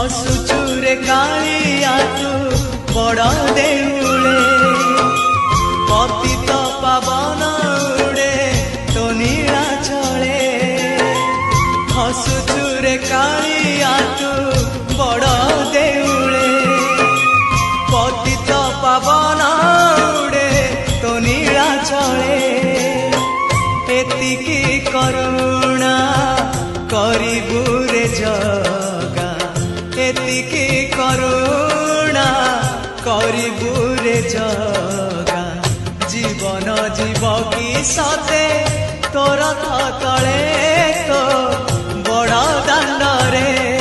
हसुचुरे कालिया तू बड़ देउले पतित पावन उड़े तो नीला चले हसुचुरे कालिया तू बड़ देउले पतित पावन उड़े तो नीला चले एतिकी करुणा करिबु रे जगा एतिकी करुणा करिबु रे जगा जीवन जीव की सते तोर तले तो बड़ दांड रे।